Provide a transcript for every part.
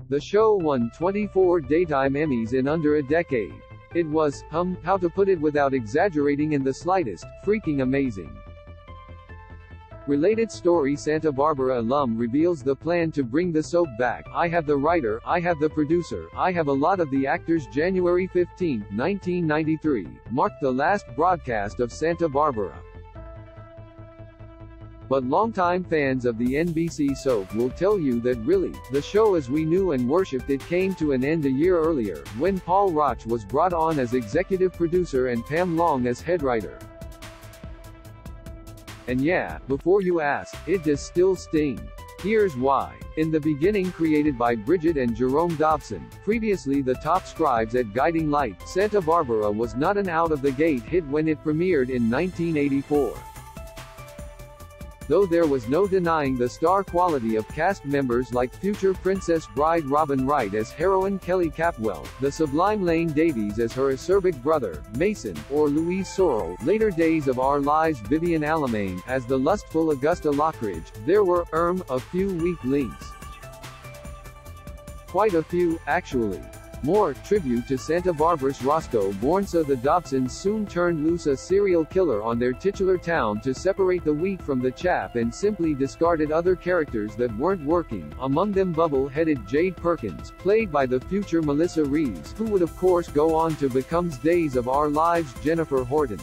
The show won 24 Daytime Emmys in under a decade. It was, how to put it without exaggerating in the slightest, freaking amazing. Related story: Santa Barbara alum reveals the plan to bring the soap back. I have the writer, I have the producer, I have a lot of the actors. January 15, 1993, marked the last broadcast of Santa Barbara. But longtime fans of the NBC soap will tell you that really, the show as we knew and worshipped it came to an end a year earlier, when Paul Rauch was brought on as executive producer and Pam Long as head writer. And yeah, before you ask, it does still sting. Here's why. In the beginning, created by Bridget and Jerome Dobson, previously the top scribes at Guiding Light, Santa Barbara was not an out-of-the-gate hit when it premiered in 1984. Though there was no denying the star quality of cast members like future Princess Bride Robin Wright as heroine Kelly Capwell, the sublime Lane Davies as her acerbic brother, Mason, or Louise Sorrell, later days of our lives Vivian Alamain, as the lustful Augusta Lockridge, there were, a few weak links. Quite a few, actually. More, tribute to Santa Barbara's Roscoe born so the Dobsons soon turned loose a serial killer on their titular town to separate the wheat from the chaff and simply discarded other characters that weren't working, among them bubble-headed Jade Perkins, played by the future Melissa Reeves, who would of course go on to become Days of Our Lives Jennifer Horton.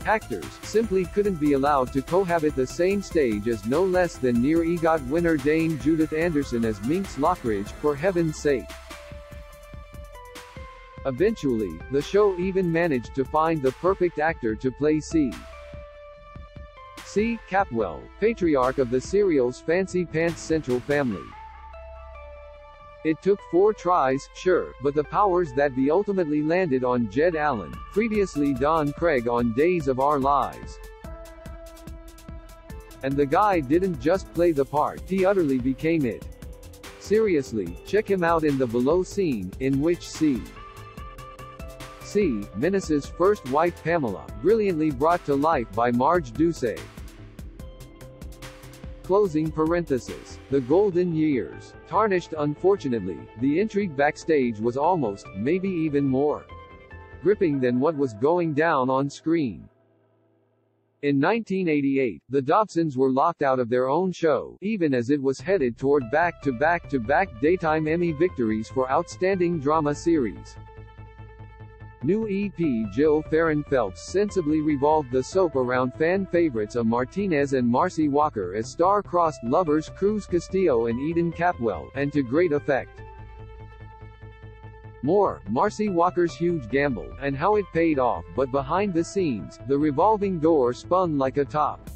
Actors simply couldn't be allowed to cohabit the same stage as no less than near EGOT winner Dame Judith Anderson as Minx Lockridge, for heaven's sake. Eventually, the show even managed to find the perfect actor to play C. Capwell, patriarch of the serial's Fancy Pants Central family. It took 4 tries, sure, but the powers that be ultimately landed on Jed Allen, previously Don Craig on Days of Our Lives. And the guy didn't just play the part, he utterly became it. Seriously, check him out in the below scene, in which C. Menace's first wife Pamela, brilliantly brought to life by Marge Ducey. Closing parenthesis. The golden years. Tarnished. Unfortunately, the intrigue backstage was almost, maybe even more gripping than what was going down on screen. In 1988, the Dobsons were locked out of their own show, even as it was headed toward back-to-back Daytime Emmy victories for Outstanding Drama Series. New EP Jill Farron Phelps sensibly revolved the soap around fan favorites A. Martinez and Marcy Walker as star-crossed lovers Cruz Castillo and Eden Capwell, and to great effect. More, Marcy Walker's huge gamble, and how it paid off, but behind the scenes, the revolving door spun like a top.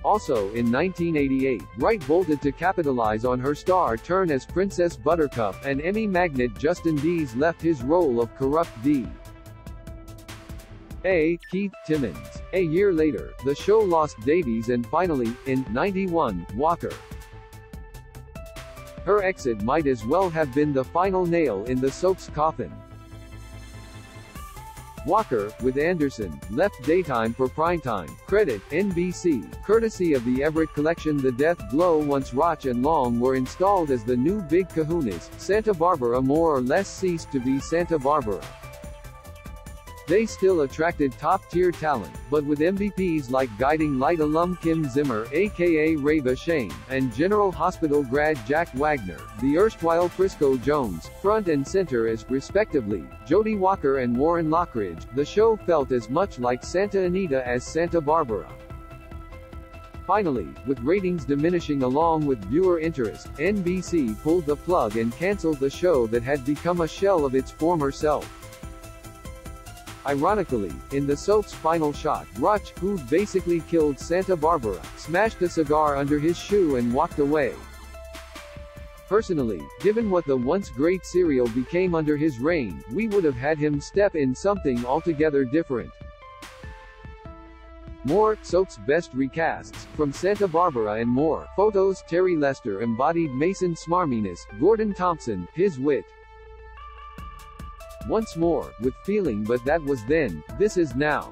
Also, in 1988, Wright bolted to capitalize on her star turn as Princess Buttercup, and Emmy magnate Justin Dees left his role of corrupt D. A. Keith Timmons. A year later, the show lost Davies and finally, in '91, Walker. Her exit might as well have been the final nail in the soap's coffin. Walker, with Anderson, left daytime for primetime. Credit, NBC, courtesy of the Everett Collection. The death blow once Rauch and Long were installed as the new big kahunas, Santa Barbara more or less ceased to be Santa Barbara. They still attracted top-tier talent, but with MVPs like Guiding Light alum Kim Zimmer aka Reva Shane, and General Hospital grad Jack Wagner, the erstwhile Frisco Jones, front and center as, respectively, Jody Walker and Warren Lockridge, the show felt as much like Santa Anita as Santa Barbara. Finally, with ratings diminishing along with viewer interest, NBC pulled the plug and canceled the show that had become a shell of its former self. Ironically, in the soap's final shot, Rauch, who'd basically killed Santa Barbara, smashed a cigar under his shoe and walked away. Personally, given what the once great serial became under his reign, we would have had him step in something altogether different. More, soap's best recasts, from Santa Barbara and more. Photos: Terry Lester embodied Mason smarminess, Gordon Thompson, his wit. Once more, with feeling, but that was then, this is now.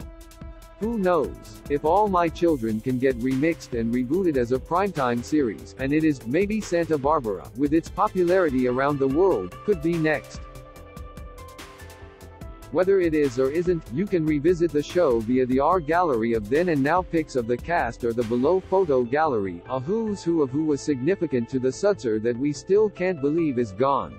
Who knows? If All My Children can get remixed and rebooted as a primetime series, and it is, maybe Santa Barbara, with its popularity around the world, could be next. Whether it is or isn't, you can revisit the show via the R gallery of then and now pics of the cast or the below photo gallery, a who's who of who was significant to the Sutzer that we still can't believe is gone.